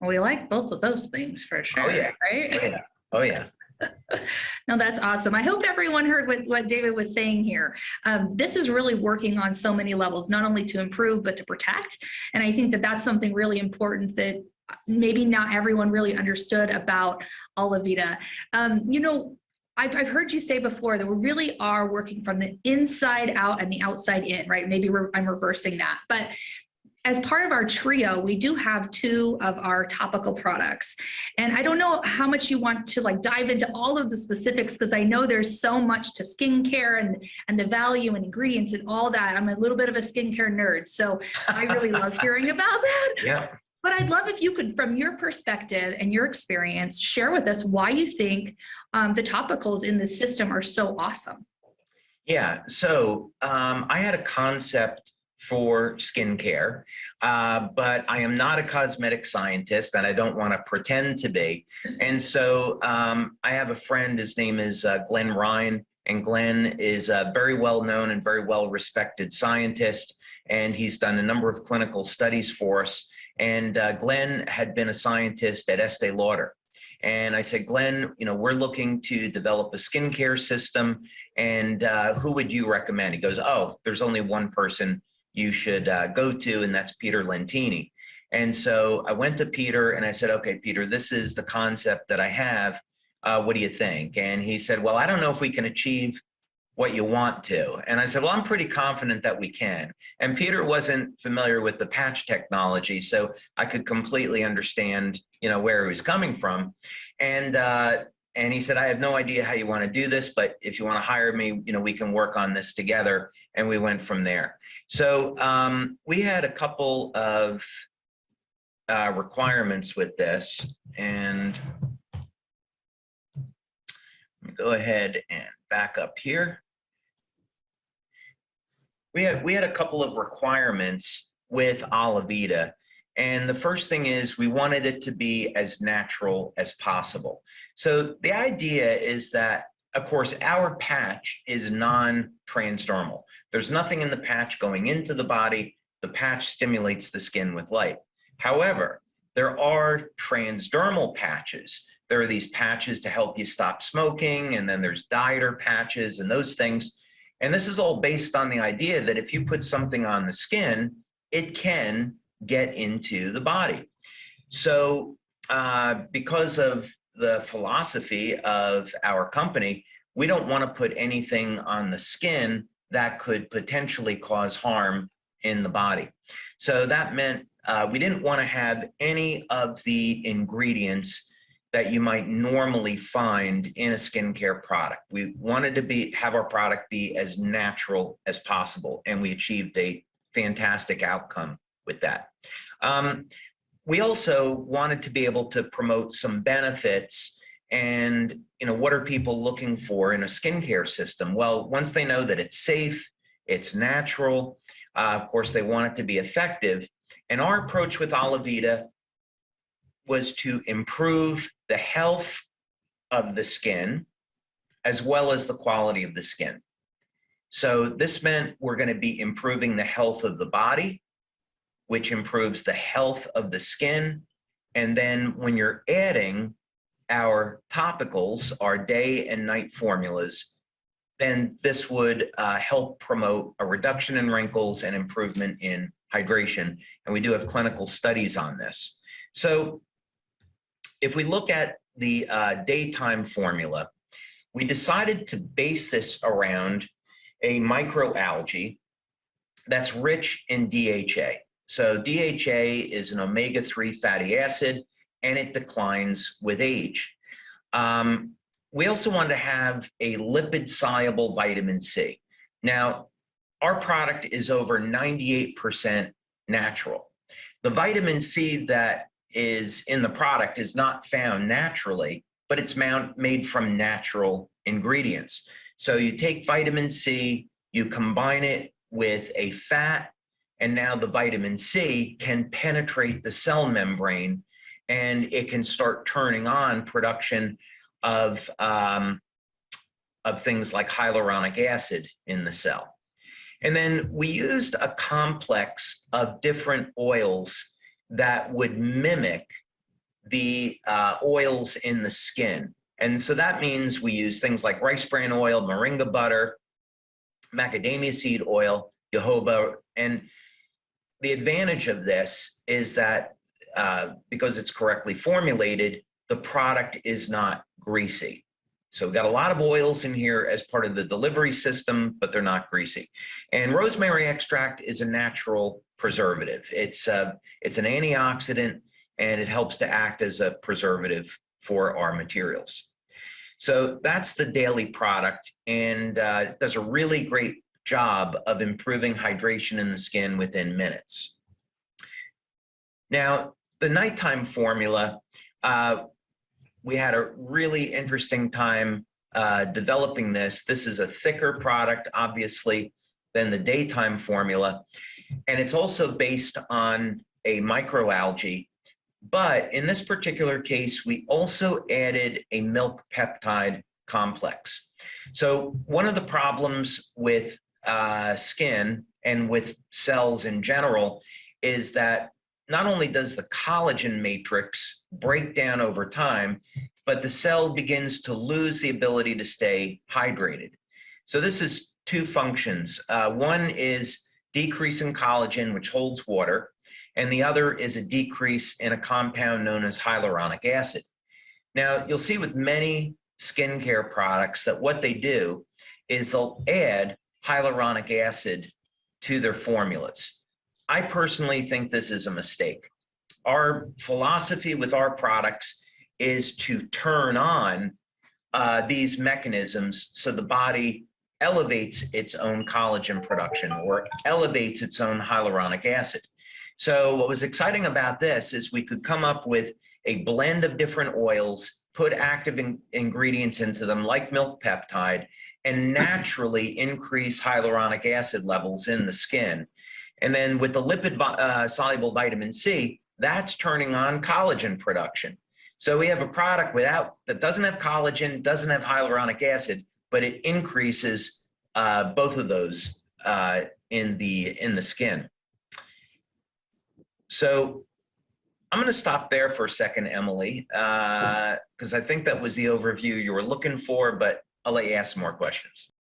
We like both of those things for sure, Oh yeah. right? Oh yeah. Oh yeah. No, that's awesome. I hope everyone heard what David was saying here. This is really working on so many levels, not only to improve, but to protect. And I think that that's something really important that maybe not everyone really understood about Alavida. You know, I've heard you say before that we really are working from the inside out and the outside in, right? Maybe I'm reversing that. But as part of our trio, we do have 2 of our topical products. And I don't know how much you want to like dive into all of the specifics, because I know there's so much to skincare and the value and ingredients and all that. I'm a little bit of a skincare nerd, so I really love hearing about that. Yeah. But I'd love if you could, from your perspective and your experience, share with us why you think the topicals in this system are so awesome. Yeah. So I had a concept for skincare, but I am not a cosmetic scientist and I don't want to pretend to be. And so I have a friend, his name is Glenn Ryan, and Glenn is a very well known and very well respected scientist. And he's done a number of clinical studies for us. And Glenn had been a scientist at Estee Lauder. And I said, Glenn, you know, we're looking to develop a skincare system, and who would you recommend? He goes, oh, there's only one person you should go to, and that's Peter Lentini. And so I went to Peter and I said, okay, Peter, this is the concept that I have. What do you think? And he said, well, I don't know if we can achieve what you want to. And I said, well, I'm pretty confident that we can. And Peter wasn't familiar with the patch technology, so I could completely understand, you know, where he was coming from. And he said, I have no idea how you want to do this, but if you want to hire me, you know, we can work on this together. And we went from there. So we had a couple of requirements with this, and let me go ahead and back up here. We had a couple of requirements with Alavida. And the first thing is we wanted it to be as natural as possible. So the idea is that, of course, our patch is non-transdermal. There's nothing in the patch going into the body. The patch stimulates the skin with light. However, there are transdermal patches. There are these patches to help you stop smoking, and then there's dieter patches and those things. And this is all based on the idea that if you put something on the skin, it can get into the body. So because of the philosophy of our company, we don't want to put anything on the skin that could potentially cause harm in the body. So that meant we didn't want to have any of the ingredients that you might normally find in a skincare product. We wanted to have our product be as natural as possible, and we achieved a fantastic outcome with that. We also wanted to be able to promote some benefits, and you know, what are people looking for in a skincare system? Well, once they know that it's safe, it's natural, of course they want it to be effective. And our approach with Alavida was to improve the health of the skin as well as the quality of the skin. So this meant we're going to be improving the health of the body, which improves the health of the skin. And then when you're adding our topicals, our day and night formulas, then this would help promote a reduction in wrinkles and improvement in hydration. And we do have clinical studies on this. So if we look at the daytime formula, we decided to base this around a microalgae that's rich in DHA. So DHA is an omega-3 fatty acid, and it declines with age. We also wanted to have a lipid-soluble vitamin C. Now, our product is over 98% natural. The vitamin C that is in the product is not found naturally, but it's made from natural ingredients. So you take vitamin C, you combine it with a fat, and now the vitamin C can penetrate the cell membrane, and it can start turning on production of things like hyaluronic acid in the cell. And then we used a complex of different oils that would mimic the oils in the skin. And so that means we use things like rice bran oil, moringa butter, macadamia seed oil, jojoba. And the advantage of this is that because it's correctly formulated, the product is not greasy. So we've got a lot of oils in here as part of the delivery system, but they're not greasy. And rosemary extract is a natural preservative. It's an antioxidant, and it helps to act as a preservative for our materials. So that's the daily product, and it does a really great job of improving hydration in the skin within minutes. Now, the nighttime formula, we had a really interesting time developing this. This is a thicker product, obviously, than the daytime formula. And it's also based on a microalgae. But in this particular case, we also added a milk peptide complex. So one of the problems with skin and with cells in general is that not only does the collagen matrix break down over time, but the cell begins to lose the ability to stay hydrated. So this is two functions. One is decrease in collagen, which holds water, and the other is a decrease in a compound known as hyaluronic acid. Now, you'll see with many skincare products that what they do is they'll add hyaluronic acid to their formulas. I personally think this is a mistake. Our philosophy with our products is to turn on these mechanisms so the body elevates its own collagen production or elevates its own hyaluronic acid. So what was exciting about this is we could come up with a blend of different oils, put active ingredients into them like milk peptide, and naturally increase hyaluronic acid levels in the skin. And then with the lipid soluble vitamin C, that's turning on collagen production. So we have a product that doesn't have collagen, doesn't have hyaluronic acid, but it increases both of those in the skin. So I'm going to stop there for a second, Emily, because I think that was the overview you were looking for, but I'll let you ask some more questions.